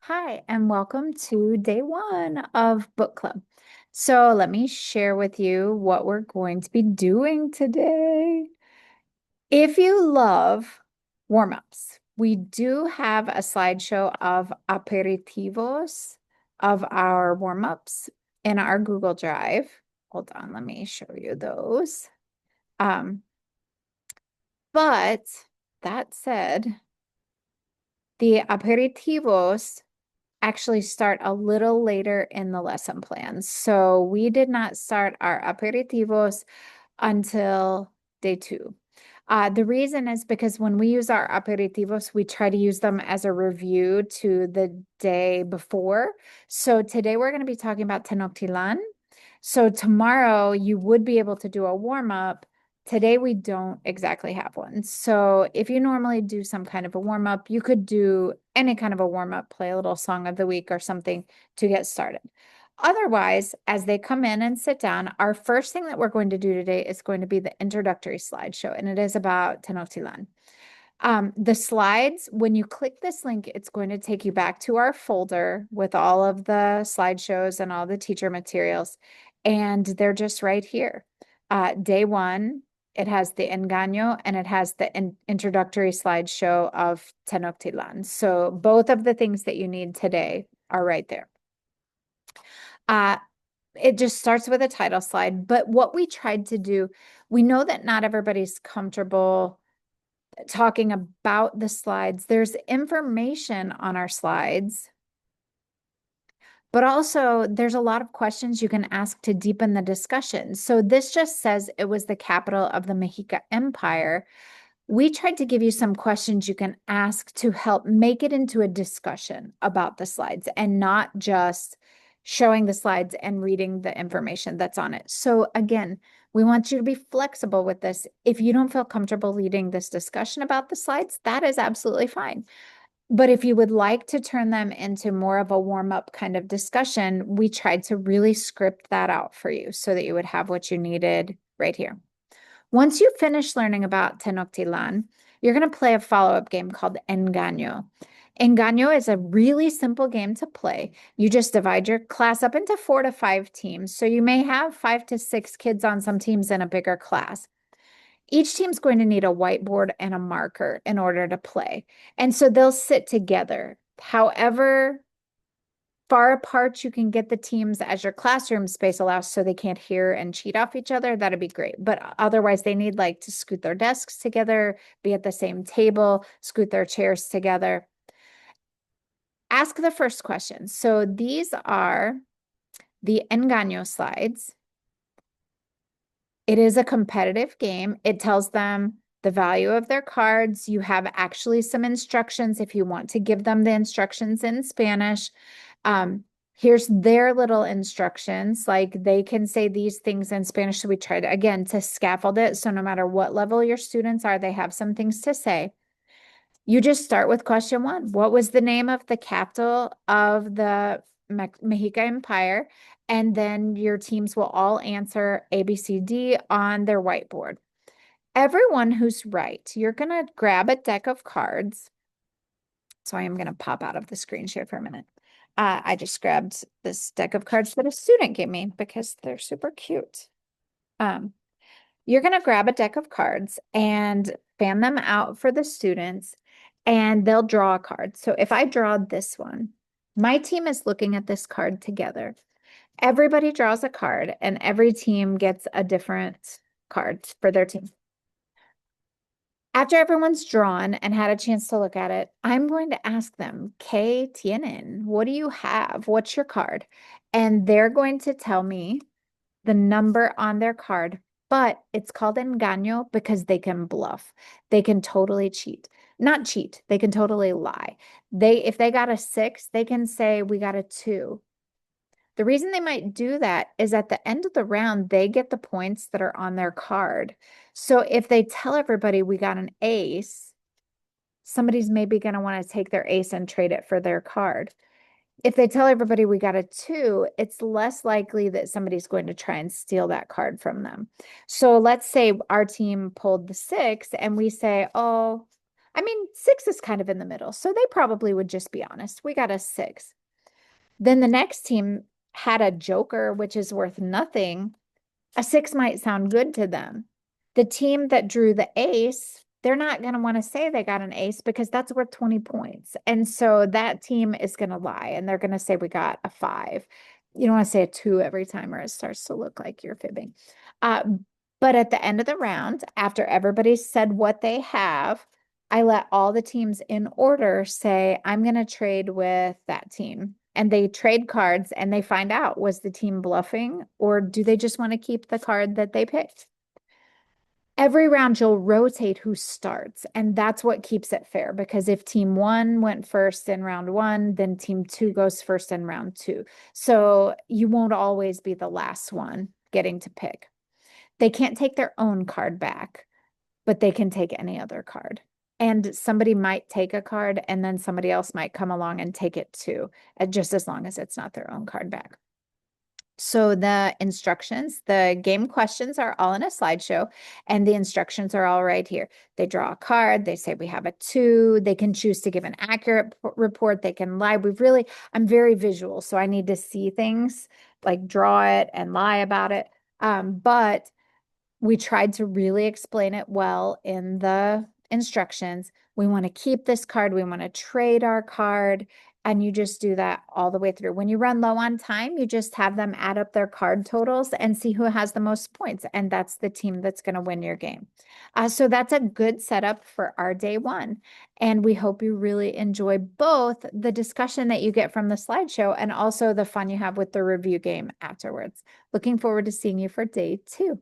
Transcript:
Hi, and welcome to day one of book club. So, let me share with you what we're going to be doing today. If you love warm-ups, we do have a slideshow of aperitivos of our warm-ups in our Google Drive. Hold on, let me show you those. Um, but that said, the aperitivos actually start a little later in the lesson plan. So we did not start our aperitivos until day two. The reason is because when we use our aperitivos, we try to use them as a review to the day before. So today we're going to be talking about Tenochtitlan. So tomorrow you would be able to do a warm up. Today we don't exactly have one. So if you normally do some kind of a warm up, you could do any kind of a warm up, play a little song of the week or something to get started. Otherwise, as they come in and sit down, our first thing that we're going to do today is going to be the introductory slideshow, and it is about Tenochtitlan. The slides, when you click this link, it's going to take you back to our folder with all of the slideshows and all the teacher materials, and they're just right here. Day one, it has the Engaño and it has the introductory slideshow of Tenochtitlan. So both of the things that you need today are right there. Uh, it just starts with a title slide, but what we tried to do, we know that not everybody's comfortable talking about the slides. There's information on our slides, but also there's a lot of questions you can ask to deepen the discussion. So this just says it was the capital of the Mexica Empire. We tried to give you some questions you can ask to help make it into a discussion about the slides and not just showing the slides and reading the information that's on it. So again, we want you to be flexible with this. If you don't feel comfortable leading this discussion about the slides, that is absolutely fine. But if you would like to turn them into more of a warm-up kind of discussion, we tried to really script that out for you so that you would have what you needed right here. Once you finish learning about Tenochtitlan, you're going to play a follow-up game called Engaño. Engaño is a really simple game to play. You just divide your class up into 4 to 5 teams. So you may have 5 to 6 kids on some teams in a bigger class. Each team's going to need a whiteboard and a marker in order to play. And so they'll sit together. However far apart you can get the teams as your classroom space allows so they can't hear and cheat off each other, that'd be great. But otherwise, they need like to scoot their desks together, be at the same table, scoot their chairs together. Ask the first question. So these are the Engaño slides. It is a competitive game. It tells them the value of their cards. You have actually some instructions if you want to give them the instructions in Spanish. Here's their little instructions. Like they can say these things in Spanish. So we tried again to scaffold it. So no matter what level your students are, they have some things to say. You just start with question one. What was the name of the capital of the Mexica Empire? And then your teams will all answer A, B, C, D on their whiteboard. Everyone who's right, you're going to grab a deck of cards. So I am going to pop out of the screen share for a minute. I just grabbed this deck of cards that a student gave me because they're super cute. You're going to grab a deck of cards and fan them out for the students, and they'll draw a card. So if I draw this one, my team is looking at this card together. Everybody draws a card, and every team gets a different card for their team. After everyone's drawn and had a chance to look at it, I'm going to ask them, ¿Qué tienen? What do you have? What's your card? And they're going to tell me the number on their card, but it's called engaño because they can bluff. They can totally cheat. Not cheat, they can totally lie. If they got a 6, they can say we got a 2. The reason they might do that is at the end of the round, they get the points that are on their card. So if they tell everybody we got an ace, somebody's maybe going to want to take their ace and trade it for their card. If they tell everybody we got a 2, it's less likely that somebody's going to try and steal that card from them. So let's say our team pulled the 6 and we say, oh, I mean, 6 is kind of in the middle, so they probably would just be honest. We got a 6. Then the next team had a joker, which is worth nothing. A 6 might sound good to them. The team that drew the ace, they're not going to want to say they got an ace because that's worth 20 points. And so that team is going to lie and they're going to say we got a 5. You don't want to say a 2 every time or it starts to look like you're fibbing. Uh, but at the end of the round, after everybody said what they have, I let all the teams in order say, I'm going to trade with that team. And they trade cards and they find out, was the team bluffing or do they just want to keep the card that they picked? Every round you'll rotate who starts, and that's what keeps it fair because if team 1 went first in round 1, then team 2 goes first in round 2. So you won't always be the last one getting to pick. They can't take their own card back, but they can take any other card. And somebody might take a card and then somebody else might come along and take it too, just as long as it's not their own card back. So the instructions, the game questions are all in a slideshow and the instructions are all right here. They draw a card, they say we have a 2, they can choose to give an accurate report, they can lie. I'm very visual, so I need to see things like draw it and lie about it. But we tried to really explain it well in the instructions. We want to keep this card. We want to trade our card. And you just do that all the way through. When you run low on time, you just have them add up their card totals and see who has the most points. And that's the team that's going to win your game. So that's a good setup for our day 1. And we hope you really enjoy both the discussion that you get from the slideshow and also the fun you have with the review game afterwards. Looking forward to seeing you for day 2.